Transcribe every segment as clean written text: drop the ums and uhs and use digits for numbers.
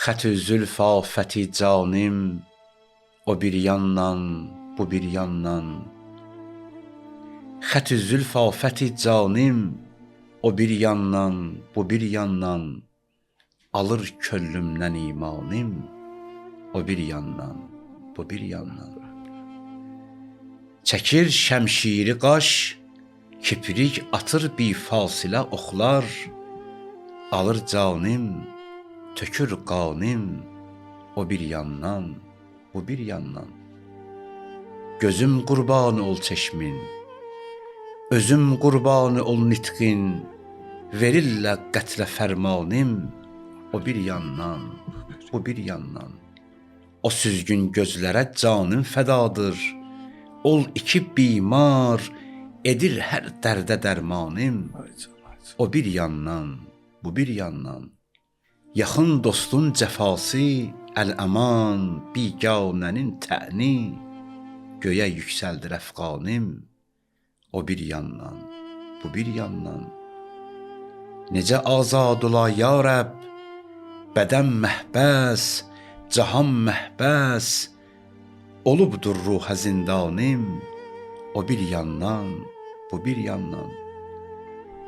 Xət-ü zülfa fəti canim, o bir yandan, bu bir yandan. Xət-ü zülfa fəti canim, o bir yandan, bu bir yandan. Alır köllümdən imanim, o bir yandan, bu bir yandan. Çəkir şəmşiri qaş, kiprik atır bir fasilə oxlar. Alır canim, tökür qanim, o bir yandan, bu bir yandan. Gözüm qurban ol çeşmin, özüm qurban ol nitqin. Verirlər qətlə fərmanim, o bir yandan, bu bir yandan. O süzgün gözlərə canım fədadır. Ol iki bimar, edir hər dərdə dərmanim. O bir yandan, bu bir yandan. Yaxın dostun cəfası, əl-əman, biganənin tə'ni. Göyə yüksəldir əfqanim, o bir yandan, bu bir yandan. Necə azad ola ya Rəbb, bədən məhbəs, cahan məhbəs. Olubdur ruhə zindanim, o bir yandan, bu bir yandan.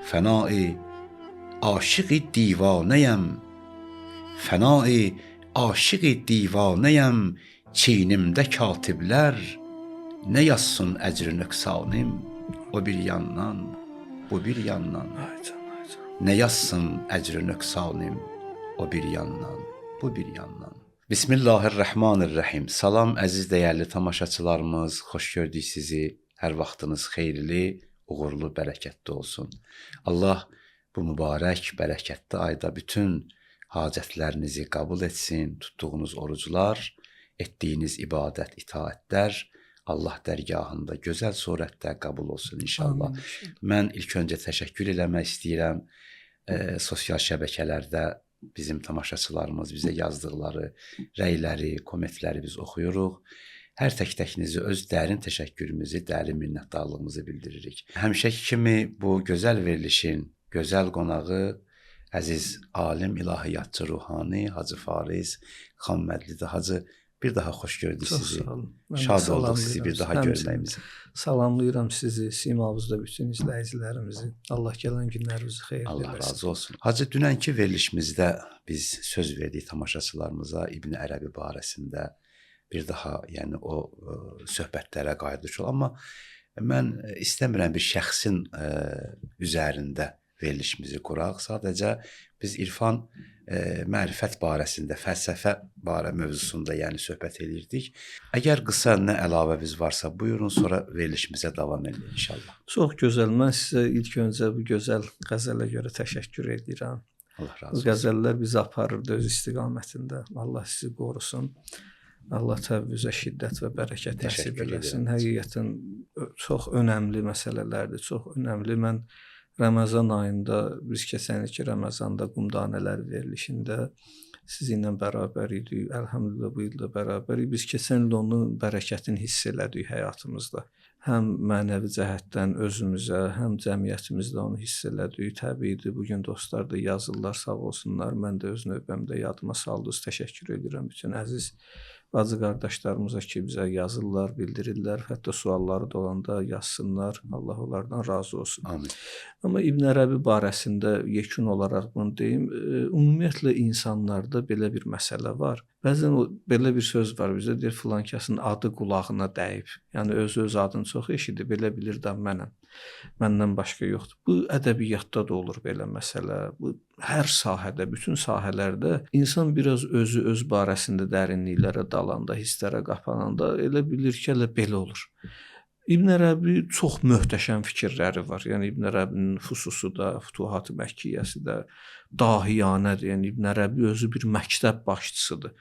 Fənai aşıqi divanəyəm, fənai aşıqi divanəyəm. Çiynimdə katiblər, nə yazsın əcri nöqsanim, o bir yandan, bu bir yandan. Nə yazsın əcri nöqsanim, o bir yandan, bu bir yandan. Bismillahirrahmanirrahim. Salam əziz dəyərli tamaşaçılarımız, xoş gördük sizi. Hər vaxtınız xeyirli, uğurlu, bərəkətli olsun. Allah bu mübarək, bərəkətli ayda bütün hacətlərinizi qəbul etsin. Tutduğunuz oruclar, etdiyiniz ibadət, itaətlər Allah dərgahında gözəl surətdə qəbul olsun inşallah. Mən ilk öncə təşəkkür eləmək istəyirəm. Sosial şəbəkələrdə bizim tamaşaçılarımız bizə yazdıqları rəyləri, kommentləri biz oxuyuruq. Hər tək-təkinizi öz dərin təşəkkürümüzü, dərin minnətdarlığımızı bildiririk. Həmişəki kimi bu gözəl verilişin gözəl qonağı əziz alim, ilahiyyatçı, ruhani Hacı Fariz Xanmədlidir. Hacı, bir daha xoş gördük sizi. Çox sağ olun. Şad olduq sizi bir daha görməyimizi. Salamlayıram sizi, Simavuzda bütün izləyicilərimizi. Allah gələn günlərinizi xeyirli eləsin. Allah razı olsun. Hacı, dünənki verilişimizdə biz söz verdik tamaşaçılarımıza İbn Ərəbi barəsində bir daha, yəni o söhbətlərə qayıdış ol. Amma mən istəmirəm bir şəxsin üzərində verilişimizi quraq. Sadəcə biz irfan, mərifət barəsində, fəlsəfə mövzusunda yəni söhbət edirdik. Əgər qısa nə əlavəniz varsa buyurun, sonra verilişimizə davam edin inşallah. Çox gözəl. Mən sizə ilk öncə bu gözəl qəzələ görə təşəkkür edirəm. Allah razı Bu olsun. qəzəllər bizi aparırdı öz istiqamətində. Allah sizi qorusun. Allah təvvüzə şiddət və bərəkət nəsib eləsin. Həqiqətən çox önəmli məsələlərdir, çox önəmli. Mən Ramazan ayında, biz keçən ilki Ramazanda Qumdanələr verilişində sizinlə bərabər idik. Əlhamdülillah bu il də bərabərik. Biz keçən il onun bərəkətini hiss elədik həyatımızda. Həm mənəvi cəhətdən özümüzə, həm cəmiyyətimizdə onu hiss elədik. Təbiidir, bugün dostlar da yazırlar, sağ olsunlar. Mən də öz növbəmdə yadıma saldınız. Təşəkkür edirəm bütün əziz bacı qardaşlarımıza ki, bizə yazırlar, bildirirlər. Hətta sualları da olanda yazsınlar. Allah onlardan razı olsun. Amin. Amma İbn Ərəbi barəsində yekun olaraq bunu deyim, ümumiyyətlə insanlarda belə bir məsələ var. Bəzən belə bir söz var bizdə, deyir filan kəsin adı qulağına dəyib. Yəni öz adını çox eşidib, belə bilir də mənəm. Məndən başqa yoxdur. Bu ədəbiyyatda da olur belə məsələ. Bu hər sahədə, bütün sahələrdə insan biraz özü öz barəsində dərinliklərə dalanda, hisslərə qapananda elə bilir ki, elə belə olur. İbn Ərəbi çox möhtəşəm fikirləri var. Yəni İbn Ərəbinin Fususu da, Fütuhat-ı Məkkiyəsi də dahiyanədir. Yəni İbn Ərəbi özü bir məktəb başçısıdır.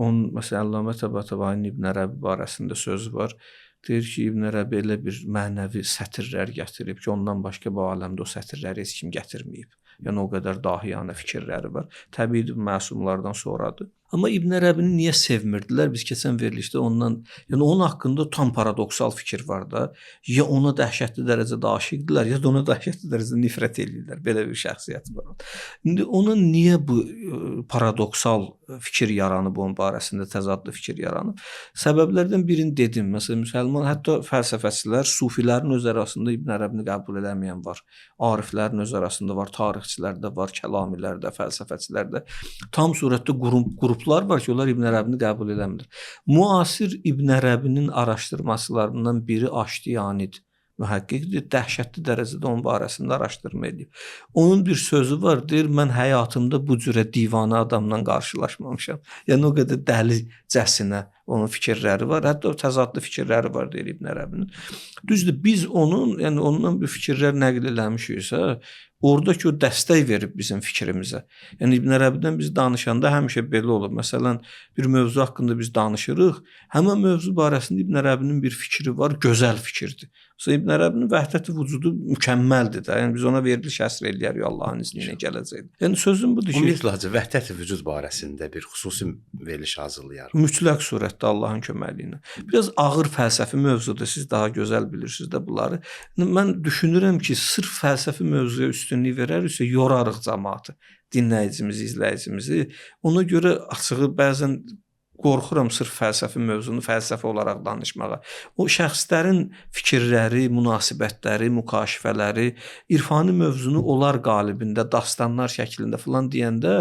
Onun məsələn Əllamə Təbatabainin İbn Ərəbi barəsində sözü var. Deyir ki, İbn Ərəbi elə bir mənəvi sətirlər gətirib ki, ondan başqa bu aləmdə o sətirləri heç kim gətirməyib. Yəni o qədər dahiyanə fikirləri var. Təbii məsumlardan sonradır. Amma İbn Ərəbini niyə sevmirdilər? Biz keçən verilişdə ondan, yəni onun haqqında tam paradoksal fikir var da. Ya ona dəhşətli dərəcədə aşiqdilər, ya da ona dəhşətli dərəcədə nifrət edirlər. Belə bir şəxsiyyət var. İndi ona niyə bu paradoksal fikir yaranıb, onun barəsində təzadlı fikir yaranıb? Səbəblərdən birini dedim. Məsələn, müsəlman, hətta fəlsəfəçilər, sufilərin öz arasında İbn Ərəbini qəbul eləməyən var. Ariflərin öz arasında var, tarixçilərdə var, kəlamilərdə, fəlsəfəçilərdə. Tam surətdə qruplar var ki, onlar İbn Ərəbini qəbul eləmirlər. Müasir İbn Ərəbinin araşdırmaçılarından biri Aştiyanid mühəqqiqdir, dəhşətli dərəcədə onun barəsində araşdırma edib. Onun bir sözü var, deyir, mən həyatımda bu cürə divanə adamla qarşılaşmamışam. Yəni o qədər dəlicəsinə onun fikirləri var, hətta təzadlı fikirləri var, deyir İbn Ərəbinin. Düzdür, biz onun, yəni ondan bir fikirlər nəql eləmişiksə, oradakı o dəstək verib bizim fikrimizə. Yəni İbn Ərəbidən biz danışanda həmişə belə olur. Məsələn, bir mövzu haqqında biz danışırıq, həmin mövzu barəsində İbn Ərəbinin bir fikri var, gözəl fikirdir. Məsələn, İbn Ərəbinin vəhdət-i vücudu mükəmməldir də. Yəni biz ona veriliş həsr eləyərik Allahın izni ilə gələcəkdir. Yəni sözüm budur ki, ümumiyyətlə vəhdət-i vücud barəsində bir xüsusi veriliş hazırlayarıq. Mütləq surətdə Allahın köməyi ilə. Biraz ağır fəlsəfi mövzudur. Siz daha gözəl bilirsiniz də bunları. Mən düşünürəm ki, sırf fəlsəfi mövzuya üstünlük verəriksə yorarıq cəmaatı, dinləyicimizi, izləyicimizi. Ona görə açığı bəzən qorxuram sırf fəlsəfi mövzunu fəlsəfə olaraq danışmağa. O şəxslərin fikirləri, münasibətləri, mükaşifələri, irfani mövzunu onlar qalibində, dastanlar şəklində filan deyəndə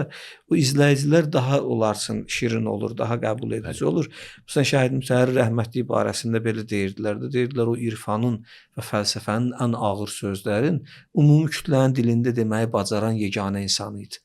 o izləyicilər daha olarsın şirin olur, daha qəbul edici olur. Məsələn, Şəhid Mütəhhir rəhmətli barəsində belə deyirdilər də, deyirdilər o irfanın və fəlsəfənin ən ağır sözlərin ümumi kütlənin dilində deməyi bacaran yeganə insan idi.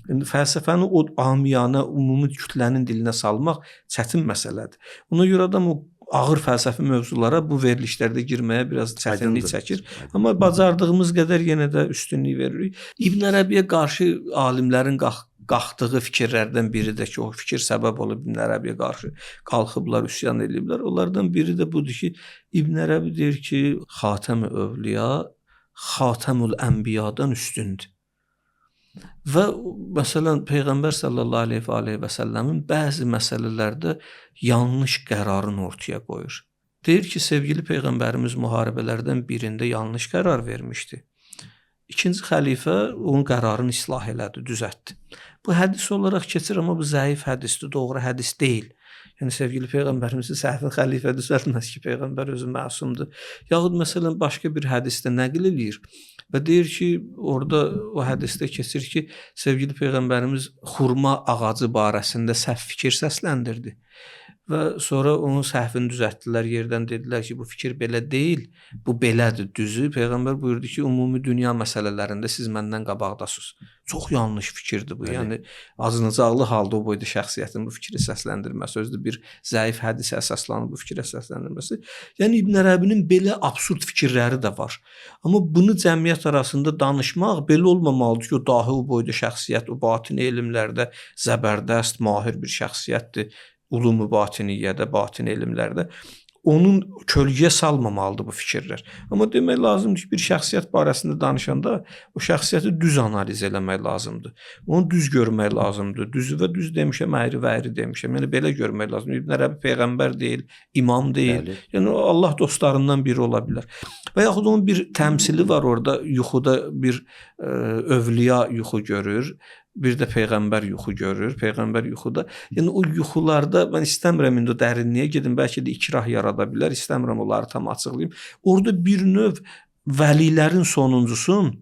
Yəni fəlsəfəni o amiyana, ümumi kütlənin dilinə salmaq çətin məsələdir. Ona görə adam o ağır fəlsəfi mövzulara bu verilişlərdə girməyə biraz çətinlik çəkir. Amma bacardığımız qədər yenə də üstünlük veririk. İbn Ərəbiyə qarşı alimlərin qalxdığı fikirlərdən biri də ki, o fikir səbəb olub İbn Ərəbiyə qarşı qalxıblar, üsyan ediblər. Onlardan biri də budur ki, İbn Ərəbi deyir ki, Xatəm-ül Övliya Xatəmül Ənbiyadan üstündür. Və məsələn Peyğəmbər sallallahu əleyhi və səlləmin bəzi məsələlərdə yanlış qərarını ortaya qoyur. Deyir ki, sevgili Peyğəmbərimiz müharibələrdən birində yanlış qərar vermişdi. İkinci xəlifə onun qərarını islah elədi, düzəltdi. Bu hədis olaraq keçir, amma bu zəif hədisdir, doğru hədis deyil. Yəni sevgili Peyğəmbərimizin səhvini xəlifə düzəltməz ki, Peyğəmbər özü məsumdur. Yaxud məsələn başqa bir hədisdə nəql eləyir və deyir ki, orada o hədisdə keçir ki, sevgili Peyğəmbərimiz xurma ağacı barəsində səhv fikir səsləndirdi. Və sonra onun səhvini düzəltdilər, yerdən dedilər ki, bu fikir belə deyil, bu belədir, düzü. Peyğəmbər buyurdu ki, ümumi dünya məsələlərində siz məndən qabaqdasınız. Çox yanlış fikirdir bu. Yəni acınacaqlı halda o boyda şəxsiyyətin bu fikri səsləndirməsi, özü də bir zəif hədisə əsaslanıb bu fikrə səsləndirməsi. Yəni İbn Ərəbinin belə absurd fikirləri də var. Amma bunu cəmiyyət arasında danışmaq belə olmamalıdır ki, o dahi o boyda şəxsiyyət, o batini elmlərdə zəbərdəst, mahir bir şəxsiyyətdir. Ulumu batiniyyədə, batin elmlərdə onun kölgəyə salmamalıdır bu fikirlər. Amma demək lazımdır ki, bir şəxsiyyət barəsində danışanda o şəxsiyyəti düz analiz eləmək lazımdır. Onu düz görmək lazımdır. Düzü və düz demişəm, əyri və əyri demişəm. Yəni belə görmək lazımdır. İbn Ərəbi peyğəmbər deyil, imam deyil. Bəli. Yəni Allah dostlarından biri ola bilər. Və yaxud onun bir təmsili var orada, yuxuda bir övliya yuxu görür. Bir də Peyğəmbər yuxu görür, Peyğəmbər yuxuda. Yəni o yuxularda mən istəmirəm indi o dərinliyə gedim, bəlkə də ikrah yarada bilər, istəmirəm onları tam açıqlayım. Orada bir növ vəlilərin sonuncusun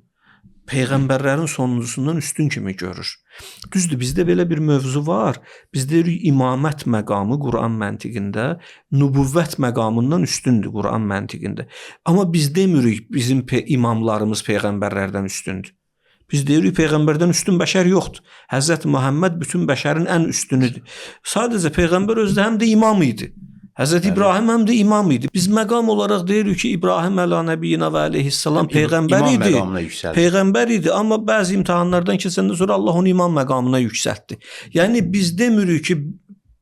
Peyğəmbərlərin sonuncusundan üstün kimi görür. Düzdür, bizdə belə bir mövzu var. Biz deyirik imamət məqamı Quran məntiqində nübüvvət məqamından üstündür Quran məntiqində. Amma biz demirik bizim imamlarımız Peyğəmbərlərdən üstündür. Biz deyirik Peyğəmbərdən üstün bəşər yoxdur. Həzrət Muhammed bütün bəşərin ən üstünüdür. Sadəcə Peyğəmbər özü də həm də imam idi. Həzrət İbrahim həm də imam idi. Biz məqam olaraq deyirik ki, İbrahim əla nəbiyyina və əleyhissalam Peyğəmbər idi. Peyğəmbər idi, amma bəzi imtahanlardan keçəndən sonra Allah onu imam məqamına yüksəltdi. Yəni biz demirik ki,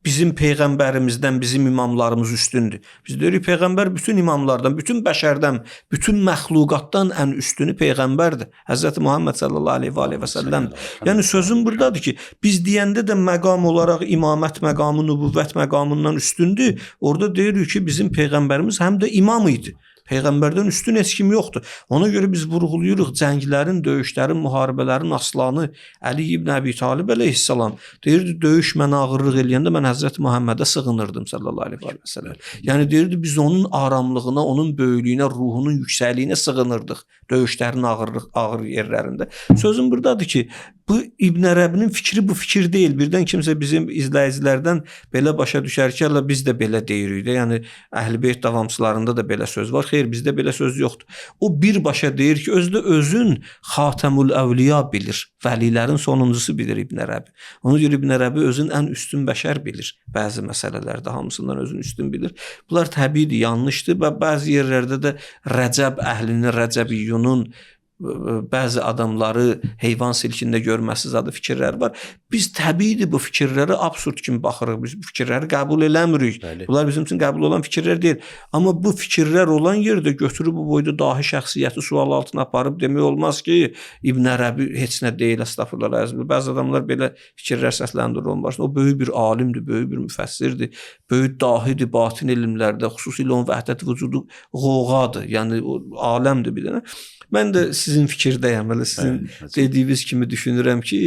bizim peyğəmbərimizdən bizim imamlarımız üstündür. Biz deyirik peyğəmbər bütün imamlardan, bütün bəşərdən, bütün məxluqatdan ən üstünü peyğəmbərdir. Həzrəti Muhammed sallallahu əleyhi və səlləm. Yəni sözüm burdadır ki, biz deyəndə də məqam olaraq imamət məqamı, nübüvvət məqamından üstündür. Orada deyirik ki, bizim peyğəmbərimiz həm də imam idi. Peyğəmbərdən üstün heç kim yoxdur. Ona görə biz vurğuluyuruq cənglərin, döyüşlərin, müharibələrin aslanı Əli ibn Əbi Talib əleyhissalam. Deyirdi, döyüş mənə ağırlıq eləyəndə mən Həzrəti Muhammədə sığınırdım sallallahu əleyhi və səlləm. Yəni deyirdi, biz onun aramlığına, onun böyüklüyünə, ruhunun yüksəkliyinə sığınırdıq döyüşlərin ağır yerlərində. Sözüm burdadır ki, bu İbn Ərəbinin fikri bu fikir deyil. Birdən kimsə bizim izləyicilərdən belə başa düşər ki, biz də belə deyirik də. Yəni Əhl-i-Beyt davamçılarında da belə söz var. Xeyr, bizdə belə söz yoxdur. O birbaşa deyir ki, özün Xatəmül Əvliya bilir. Vəlilərin sonuncusu bilir İbn Ərəbi. Ona görə İbn Ərəbi özün ən üstün bəşər bilir. Bəzi məsələlərdə hamısından özün üstün bilir. Bunlar təbiidir, yanlışdır və bəzi yerlərdə də Rəcəb əhlinin, Rəcəbiyyunun bəzi adamları heyvan silkində görməsi zadı fikirlər var. Biz təbiidir bu fikirlərə absurd kimi baxırıq. Biz bu fikirləri qəbul eləmirik. Bəli. Bunlar bizim üçün qəbul olan fikirlər deyil. Amma bu fikirlər olan yerdə götürüb bu boyda dahi şəxsiyyəti sual altına aparıb demək olmaz ki, İbn Ərəbi heç nə deyil, əstəğfurullah əzim. Bəzi adamlar belə fikirlər səsləndirir onun başında. O böyük bir alimdir, böyük bir müfəssirdir, böyük dahidir batin elmlərdə, xüsusilə onun vəhdət vücudu qoğadır. Yəni o aləmdir bir dənə. Mən də sizin fikirdəyəm. Elə sizin dediyiniz kimi düşünürəm ki,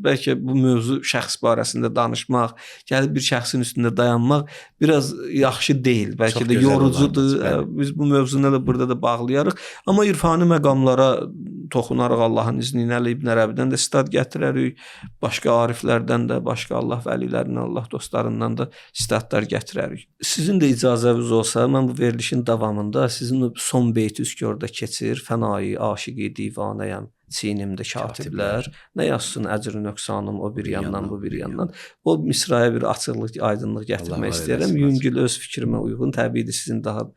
bəlkə bu mövzu şəxs barəsində danışmaq, gəlib bir şəxsin üstündə dayanmaq biraz yaxşı deyil. Bəlkə də yorucudur. Biz bu mövzunu da burada da bağlayarıq. Amma irfani məqamlara toxunarıq Allahın izni ilə. İbn Ərəbidən də sitat gətirərik. Başqa ariflərdən də, başqa Allah vəlilərindən, Allah dostlarından da sitatlar gətirərik. Sizin də icazəniz olsa, mən bu verilişin davamında sizin son beytiniz ki, orada keçir. Fənayı, aşiqi, divanəyəm, çiynimdə katiblər. Nə yazsın əcr nöqsanım o bir yandan, bu bir yandan. O misraya bir açıqlıq, aydınlıq gətirmək istəyirəm. Yüngül öz fikrimə uyğun. Təbiidir, sizin daha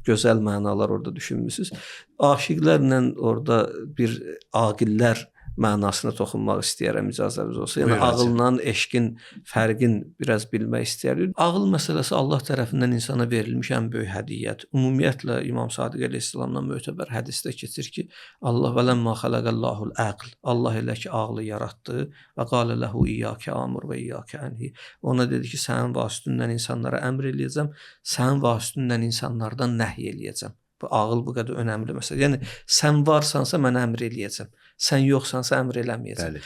gözəl mənalar orada düşünmüsünüz. Aşiqlərlə orada bir aqillər mənasına toxunmaq istəyirəm, icazəniz olsa. Yəni ağılla eşqin fərqin biraz bilmək istəyirəm. Ağıl məsələsi Allah tərəfindən insana verilmiş ən böyük hədiyyət. Ümumiyyətlə İmam Sadiq əleyhissalamdan mötəbər hədisdə keçir ki, Allah vələmmə xələqəllahul əql. Allah elə ki ağlı yaratdı və qalə ləhu iyyəkə amur və iyyəkə ənhi. Ona dedi ki, sənin vasitəndən insanlara əmr eləyəcəm, sənin vasitəndən insanlardan nəhy eləyəcəm. Bu ağıl bu qədər önəmli məsələ. Yəni sən varsansa mən əmr eləyəcəm. Sən yoxsansa əmr eləməyəcəm. Bəli.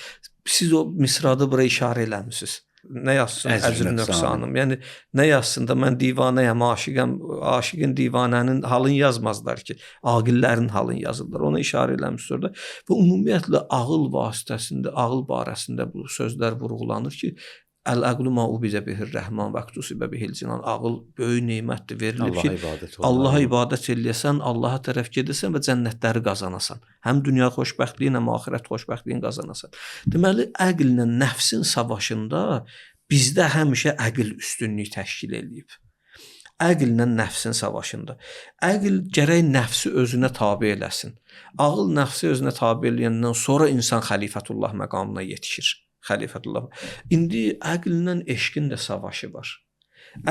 Siz o misrada bura işarə eləmisiniz. Nə yazsın əcr nöqsanım. Yəni nə yazsın da mən divanəyəm, aşiqəm, aşiqin divanənin halını yazmazlar ki, aqillərin halını yazırlar. Ona işarə eləmişsiniz orada. Və ümumiyyətlə ağıl vasitəsində, ağıl barəsində bu sözlər vurğulanır ki, Əl-əqlu ma ubizə bihir rəhman və qtusibə bihil cinan. Ağıl böyük nemətdir, verilib ki, Allaha ibadət eləyəsən, Allaha tərəf gedəsən və cənnətləri qazanasan. Həm dünya xoşbəxtliyin, həm axirət xoşbəxtliyin qazanasan. Deməli, əqllə nəfsin savaşında bizdə həmişə əql üstünlük təşkil eləyib. Əqllə nəfsin savaşında. Əql gərək nəfsi özünə tabe eləsin. Ağıl nəfsi özünə tabe eləyəndən sonra insan xəlifətullah məqamına yetişir. Xəlifətullah. İndi əqllə eşqin də savaşı var.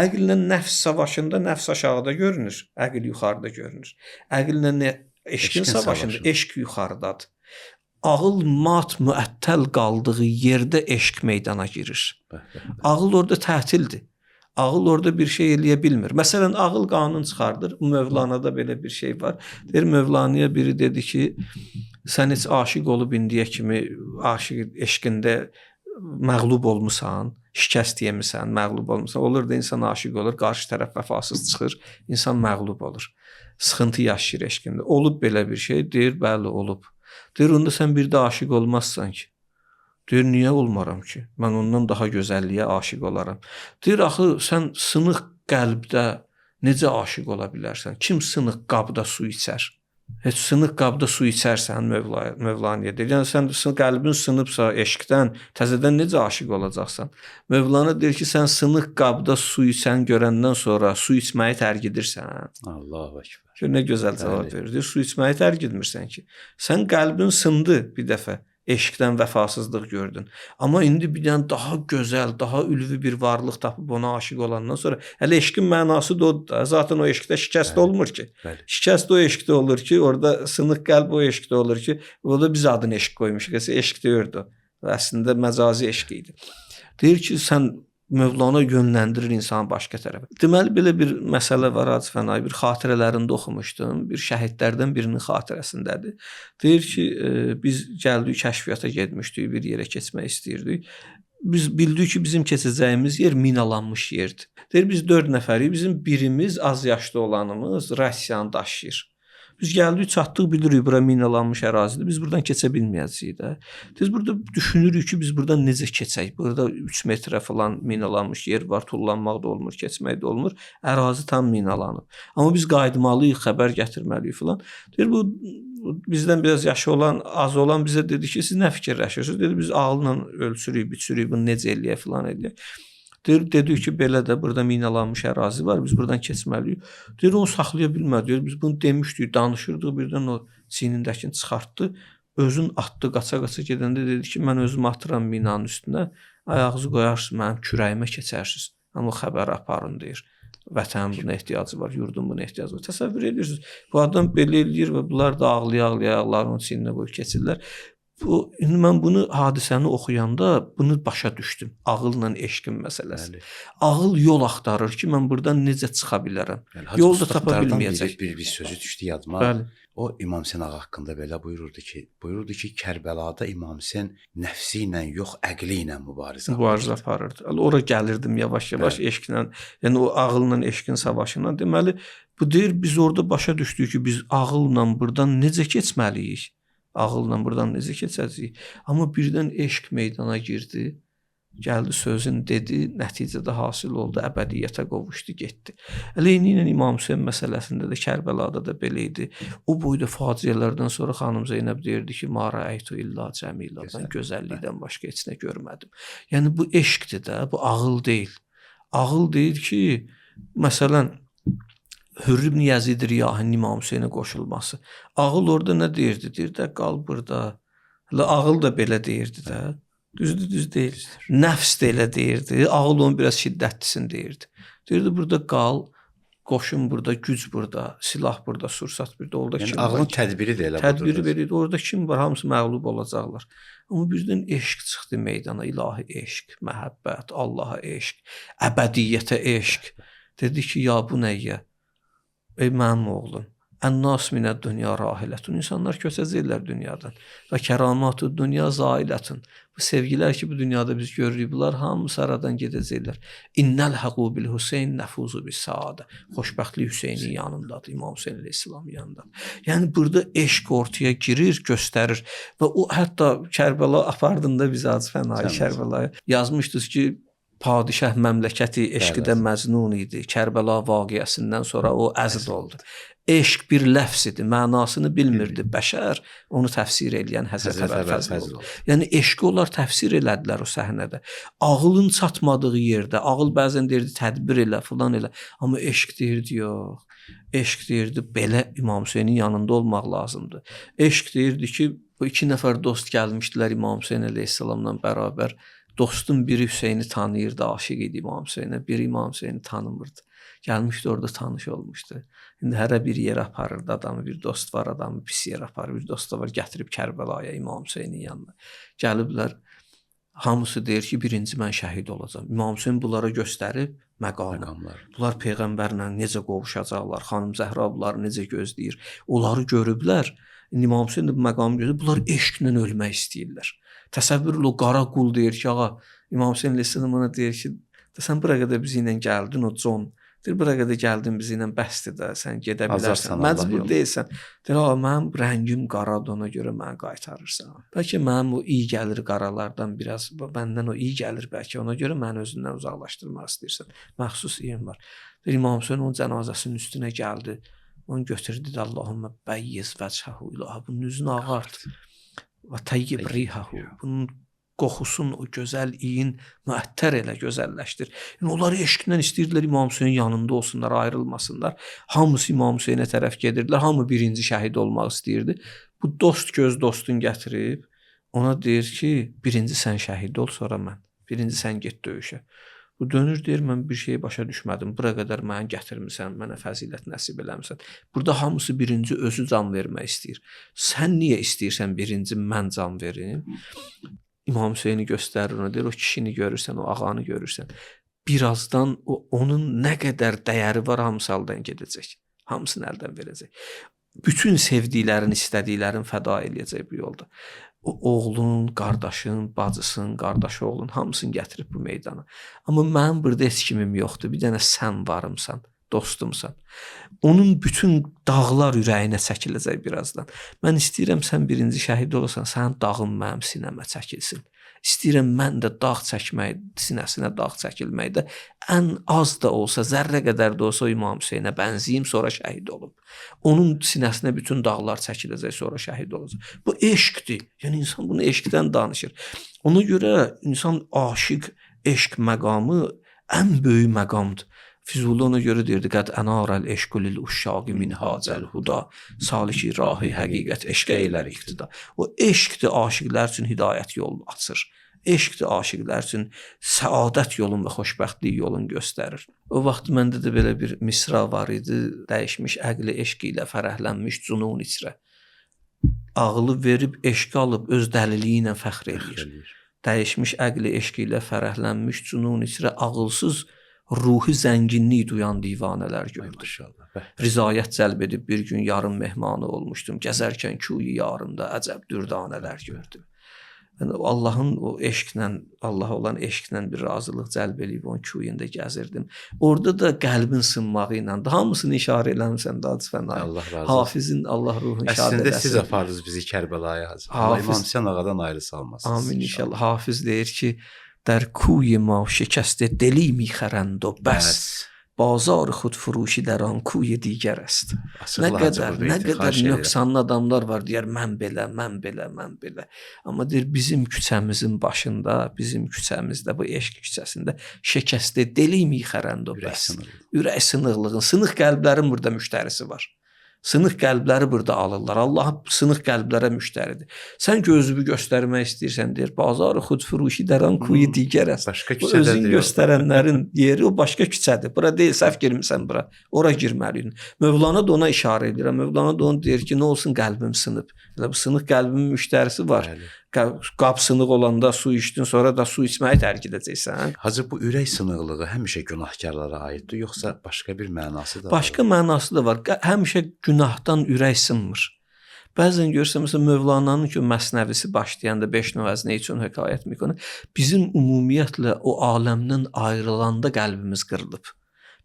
Əqllə nəfs savaşında nəfs aşağıda görünür, əql yuxarıda görünür. Əqllə eşqin savaşında eşq yuxarıdadır. Ağıl mat, müəttəl qaldığı yerdə eşq meydana girir. Ağıl orada tətildir. Ağıl orada bir şey eləyə bilmir. Məsələn, ağıl qanun çıxardır. Mövlanada belə bir şey var. Deyir, Mövlanaya biri dedi ki, sən heç aşiq olub indiyə kimi aşiq eşqində məğlub olmusan, şikəst yemisən, məğlub olmusan. Olur da insan aşiq olur, qarşı tərəf vəfasız çıxır, insan məğlub olur. Sıxıntı yaşayır eşqində. Olub belə bir şey? Deyir, bəli, olub. Deyir, onda sən bir də aşiq olmazsan ki. Deyir, niyə olmaram ki? Mən ondan daha gözəlliyə aşiq olaram. Deyir, axı, sən sınıq qəlbdə necə aşiq ola bilərsən? Kim sınıq qabda su içər? Heç sınıq qabda su içərsən, Mövlanaya deyir. Yəni, sən qəlbin sınıbsa eşqdən, təzədən necə aşiq olacaqsan? Mövlana deyir ki, sən sınıq qabda su içən görəndən sonra su içməyi tərk edirsən. Allahu Ekber. Nə gözəl cavab verir. Deyir, su içməyi tərk etmirsən ki. Sən qəlbin sındı bir dəfə. eşqdən vəfasızlıq gördün. Amma indi bir dənə daha gözəl, daha ülvi bir varlıq tapıb ona aşiq olandan sonra hələ eşqin mənası da odur da. Zaten o eşqdə şikəst olmur ki. Bəli. Şikəst o eşqdə olur ki, orada sınıq qəlb o eşqdə olur ki, o da biz adını eşq qoymuşuq. Eşq deyirdi. Əslində məcazi eşq idi. Deyir ki, sən Mövlana yönləndirir insanı başqa tərəfə. Deməli belə bir məsələ var Hacı Fənay, bir xatirələrində oxumuşdum. Bir şəhidlərdən birinin xatirəsindədir. Deyir ki, biz gəldik kəşfiyyata getmişdik, bir yerə keçmək istəyirdik. Biz bildik ki, bizim keçəcəyimiz yer minalanmış yerdir. Deyir biz 4 nəfərik, bizim birimiz az yaşlı olanımız Rusiyanı daşıyır. Biz gəldik, çatdıq, bilirik bura minalanmış ərazidir. Biz buradan keçə bilməyəcəyik də. Biz burada düşünürük ki, biz buradan necə keçək? Burada 3 metrə falan minalanmış yer var, tullanmaq da olmur, keçmək də olmur. Ərazi tam minalanıb. Amma biz qayıtmalıyıq, xəbər gətirməliyik falan. Deyir bu bizdən biraz yaşı olan, az olan bizə dedi ki, siz nə fikirləşirsiniz? Dedi biz ağılla ölçürük, biçürük, bunu necə eləyək falan eləyək. Deyir, dedik ki, belə də burada minalanmış ərazi var, biz buradan keçməliyik. Deyir, onu saxlaya bilmədi. Deyir, biz bunu demişdik, danışırdıq, birdən o çiynindəkini çıxartdı, özün atdı, qaça-qaça gedəndə dedi ki, mən özümü atıram binanın üstünə, ayağınızı qoyarsınız, mənim kürəyimə keçərsiniz. Amma xəbər aparın, deyir. Vətənin buna ehtiyacı var, yurdun buna ehtiyacı var. Təsəvvür edirsiniz, bu adam belə eləyir və bunlar da ağlaya-ağlaya ayaqlarını çiyninə qoyub keçirlər. İndi mən bunu hadisəni oxuyanda bunu başa düşdüm. Ağılla eşqin məsələsi. Bəli. Ağıl yol axtarır ki, mən buradan necə çıxa bilərəm. Yol da tapa bilməyəcək. Bir sözü düşdü yadıma. Bəli. O İmam Hüseyn ağa haqqında belə buyururdu ki, Kərbəlada İmam Hüseyn nəfsi ilə yox, əqli ilə mübarizə aparırdı. Ora gəlirdim yavaş-yavaş eşqlə, yəni o ağılla eşqin savaşına. Deməli, bu deyir biz orada başa düşdük ki, biz ağılla buradan necə keçməliyik? Ağılla buradan necə keçəcəyik? Amma birdən eşq meydana girdi. Gəldi sözün dedi, nəticədə hasil oldu, əbədiyyətə qovuşdu, getdi. Eynilə İmam Hüseyn məsələsində də Kərbəlada da belə idi. O boyda faciələrdən sonra xanım Zeynəb deyirdi ki, "Ma ra'aytu illa cəmila." Mən gözəllikdən başqa heç nə görmədim. Yəni bu eşqdir də, bu ağıl deyil. Ağıl deyir ki, məsələn Hürr ibn Yazid Riyahin İmam Hüseynə qoşulması. Ağıl orada nə deyirdi? Deyir də qal burada. Hələ ağıl da belə deyirdi də. Düzdür, düz deyil. Nəfs də elə deyirdi. Ağıl onun biraz şiddətlisini deyirdi. Deyirdi burada qal, qoşun burada, güc burada, silah burada, sursat burada. Orada yəni, kim ağlın var? tədbiri də elə Tədbiri budur. verirdi. Orada kim var? Hamısı məğlub olacaqlar. Amma birdən eşq çıxdı meydana. İlahi eşq, məhəbbət, Allaha eşq, əbədiyyətə eşq. Dedi ki, ya bu nəyyə? Ey mənim oğlum, ən-nas minəd-dünya rahilətun. İnsanlar köçəcəklər dünyadan. Və kəramatu dünya zailətun. Bu sevgilər ki, bu dünyada biz görürük, bunlar hamısı aradan gedəcəklər. İnnəl həqu bil Hüseyn nəfuzu bis saada. Xoşbəxtlik Hüseynin yanındadır, İmam Hüseyn əleyhissalam yanındadır. Yəni burada eşq ortaya girir, göstərir və o hətta Kərbəla apardığında biz Hacı Fənay Kərbəlaya yazmışdınız ki, padişah məmləkəti eşqidə məznun idi. Kərbəla vaqiəsindən sonra o əzd oldu. Eşq bir ləfz idi, mənasını bilmirdi bəşər, onu təfsir eləyən Həzrət Əbəlfəzl oldu. Yəni eşqi onlar təfsir elədilər o səhnədə. Ağılın çatmadığı yerdə, ağıl bəzən deyirdi tədbir elə, filan elə, amma eşq deyirdi yox. Eşq deyirdi belə İmam Hüseynin yanında olmaq lazımdır. Eşq deyirdi ki, bu 2 nəfər dost gəlmişdilər İmam Hüseyn əleyhissalamla bərabər. Dostun biri Hüseyni tanıyırdı, aşiq idi İmam Hüseynə, biri İmam Hüseyni tanımırdı. Gəlmişdi orada tanış olmuşdu. İndi hərə bir yerə aparırdı adamı, bir dost var adamı pis yerə aparır, bir dost da var gətirib Kərbəlaya İmam Hüseynin yanına. Gəliblər, hamısı deyir ki, birinci mən şəhid olacağam. İmam Hüseyn bunlara göstərib məqamlar. Bunlar Peyğəmbərlə necə qovuşacaqlar, xanım Zəhra bunları necə gözləyir. Onları görüblər. İmam Hüseyn də bu məqamı gözləyir. Bunlar eşqlə ölmək istəyirlər. Təsəvvür o qara qul deyir ki, ağa, İmam Hüseyn əleyhissalam ona deyir ki, sən bura qədər bizi ilə gəldin, o John. Deyir, bura qədər gəldin bizi ilə bəsdir də, sən gedə bilərsən, məcbur deyilsən. Deyir, ağa, mənim rəngim qaradır, ona görə məni qaytarırsan. Bəlkə mənim o iyi gəlir qaralardan biraz, məndən o iyi gəlir bəlkə, ona görə məni özündən uzaqlaşdırmaq istəyirsən. Məxsus iyim var. Deyir, İmam Hüseyn onun cənazəsinin üstünə gəldi, onu götürdü də Allahümmə bəyyiz vəchəhu ilaha, bunun üzünü ağart. Və təyyib rihahu, bunun qoxusun, o gözəl iyin müəttər elə gözəlləşdir. Yəni, onları eşqlə istəyirdilər İmam Hüseyin yanında olsunlar, ayrılmasınlar. Hamısı İmam Hüseyinə tərəf gedirdilər, hamı birinci şəhid olmaq istəyirdi. Bu dost göz dostun gətirib, ona deyir ki, birinci sən şəhid ol, sonra mən. Birinci sən get döyüşə. Bu dönür deyir, mən bir şey başa düşmədim. Bura qədər məni gətirmisən, mənə fəzilət nəsib eləmisən. Burada hamısı birinci özü can vermək istəyir. Sən niyə istəyirsən birinci mən can verim? İmam Hüseyni göstərir ona, deyir, o kişini görürsən, o ağanı görürsən. Birazdan onun nə qədər dəyəri var, hamısı əldən gedəcək. Hamısını əldən verəcək. Bütün sevdiklərin, istədiklərin fəda eləyəcək bu yolda. O oğlun, qardaşın, bacısın, qardaşı oğlun hamısını gətirib bu meydana. Amma mənim burada heç kimim yoxdur. Bir dənə sən varımsan, dostumsan. Onun bütün dağlar ürəyinə çəkiləcək birazdan. Mən istəyirəm sən birinci şəhid olasan, sənin dağın mənim sinəmə çəkilsin. İstəyirəm mən də dağ çəkmək, sinəsinə dağ çəkilməkdə ən az da olsa, zərrə qədər də olsa İmam Hüseynə bənzəyim, sonra şəhid olum. Onun sinəsinə bütün dağlar çəkiləcək, sonra şəhid olacaq. Bu eşqdir. Yəni insan bunu eşqdən danışır. Ona görə insan aşiq, eşq məqamı ən böyük məqamdır. Füzuli ona görə deyirdi, qəd ənarəl eşqü lil uşşaqi min hacəl huda, saliki rahi həqiqət eşqə eylər iqtida. O eşqdir aşiqlər üçün hidayət yolunu açır. Eşqdir aşiqlər üçün səadət yolun və xoşbəxtlik yolunu göstərir. O vaxt məndə də belə bir misra var idi, dəyişmiş əqli eşqi ilə fərəhlənmiş cunun içrə. Ağlı verib eşqi alıb öz dəliliyi ilə fəxr edir. Dəyişmiş əqli eşqi ilə fərəhlənmiş cunun içrə ağılsız ruhi zənginlik duyan divanələr gördüm. Rizayət cəlb edib bir gün yarım mehmanı olmuşdum. Gəzərkən kuyu yarımda əcəb dürdanələr gördüm. Yəni Allahın o eşqlə, Allaha olan eşqlə bir razılıq cəlb edib onun kuyunda gəzirdim. Orada da qəlbin sınmağı ilə hamısını işarə eləmisən də Hacı Fənay. Allah razı olsun. Hafizin Allah ruhunu şad eləsin. Əslində siz apardınız bizi Kərbəlaya Hacı. Allah İmam Hüseyn ağadan ayrı salmasın. Amin inşallah. Hafiz deyir ki, در کوی ما شکست دلی میخرند و بس بازار خودفروشی در آن کوی دیگر است. Nə qədər nöqsanlı adamlar var deyər mən belə. Amma deyir bizim küçəmizin başında, bizim küçəmizdə bu eşq küçəsində şəkəstə deli mixərənd o bəs. Ürək sınıqlığın, sınıq qəlblərin burada müştərisi var. Sınıq qəlbləri burada alırlar. Allah sınıq qəlblərə müştəridir. Sən gözünü göstərmək istəyirsən deyir, bazarı xudfuruşi dəran kuyu digər است. Başqa küçədə özün göstərənlərin yeri o başqa küçədir. Bura deyil, səhv girmisən bura. Ora girməliydin. Mövlana da ona işarə edir. Mövlana da onu deyir ki, nə olsun qəlbim sınıb. Elə bu sınıq qəlbimin müştərisi var. Qab sınıq olanda su içdin, sonra da su içməyi tərk edəcəksən. Hacı, bu ürək sınıqlığı həmişə günahkarlara aiddir, yoxsa başqa bir mənası da var? Başqa mənası da var. Həmişə günahdan ürək sınmır. Bəzən görürsən, məsələn, Mövlananın ki, Məsnəvisi başlayanda 5 növ nə üçün hekayət mikonu, bizim ümumiyyətlə o aləmdən ayrılanda qəlbimiz qırılıb.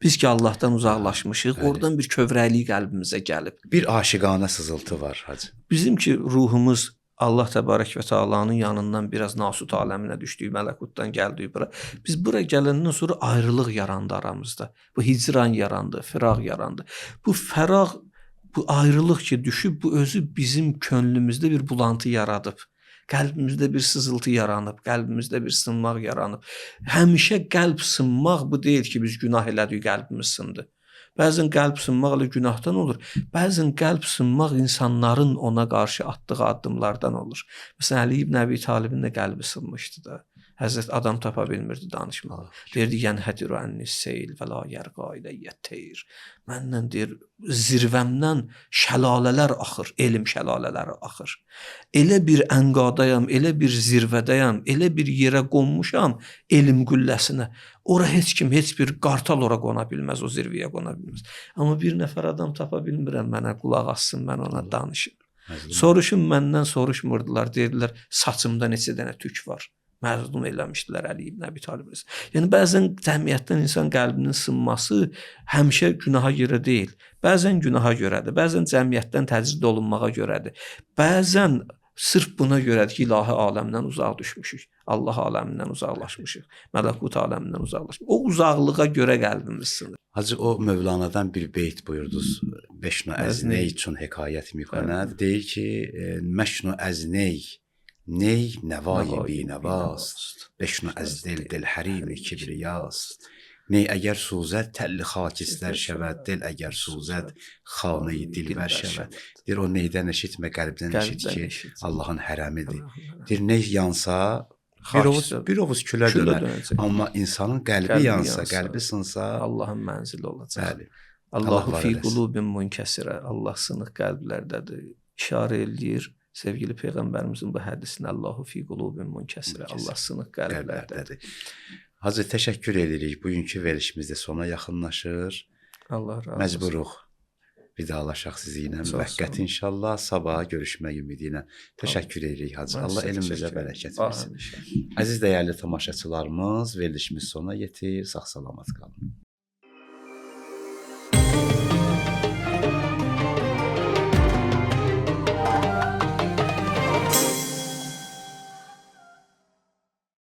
Biz ki, Allahdan uzaqlaşmışıq, oradan bir kövrəklik qəlbimizə gəlib. Bir aşiqanə sızıltı var, Hacı. Bizim ki, ruhumuz Allah təbarək və təalanın yanından biraz nasut aləminə düşdük, mələkutdan gəldik bura. Biz bura gələndən sonra ayrılıq yarandı aramızda. Bu hicran yarandı, firaq yarandı. Bu fəraq, bu ayrılıq ki düşüb, bu özü bizim könlümüzdə bir bulantı yaradıb. Qəlbimizdə bir sızıltı yaranıb, qəlbimizdə bir sınmaq yaranıb. Həmişə qəlb sınmaq bu deyil ki, biz günah elədik, qəlbimiz sındı. Bəzən qəlb sınmaq elə günahdan olur. Bəzən qəlb sınmaq insanların ona qarşı atdığı addımlardan olur. Məsələn, Əli ibn Əbi Talibin də qəlbi sınmışdı da. Həzrət adam tapa bilmirdi danışmağa. Deyirdi, yənhədiru ənnis seyl və la yərqa iləyyət teyr. Məndən deyir, zirvəmdən şəlalələr axır, elm şəlalələri axır. Elə bir ənqadayam, elə bir zirvədəyam, elə bir yerə qonmuşam elm qülləsinə. Ora heç kim, heç bir qartal ora qona bilməz, o zirvəyə qona bilməz. Amma bir nəfər adam tapa bilmirəm, mənə qulaq assın, mən ona danışım. Soruşun məndən soruşmurdular, deyirlər, saçımda neçə dənə tük var. Məzlum eləmişdilər Əli ibn Əbi Talib. Yəni bəzən cəmiyyətdən insan qəlbinin sınması həmişə günaha görə deyil. Bəzən günaha görədir, bəzən cəmiyyətdən təcrid olunmağa görədir. Bəzən sırf buna görədir ki, ilahi aləmdən uzaq düşmüşük. Allah aləmindən uzaqlaşmışıq. Mələkut aləmindən uzaqlaşmışıq. O uzaqlığa görə qəlbimiz sınır. Hacı, o Mövlanadan bir beyt buyurdunuz. Beşnu əzney üçün hekayət miqanət. Deyir ki, məşnu əzney ney nevai bi nevaست بشنو از دل دل حریم کبریاست Ney əgər suzət təlli xakistər şəvət, del əgər suzət xanı dilbər şəvət. Deyir o neydən eşitmə, qəlbdən eşit ki, Allahın hərəmidir. Deyir ney yansa, bir ovuz külə dönər. Amma insanın qəlbi yansa, qəlbi sınsa, Allahın mənzili olacaq. Bəli. Allahu fi qulubin munkəsirə. Allah sınıq qəlblərdədir. İşarə eləyir sevgili peyğəmbərimizin bu hədisində Allahu fi qulubin munkəsirə. Allah sınıq qəlblərdədir. Hacı təşəkkür edirik. Bugünkü verilişimiz də sona yaxınlaşır. Allah razı olsun. Məcburuq vidalaşaq sizi ilə. Müvəqqəti inşallah sabah görüşmək ümidi ilə. Təşəkkür edirik Hacı. Allah elmimizə bərəkət versin. Əziz dəyərli tamaşaçılarımız, verilişimiz sona yetir. Sağ salamat qalın.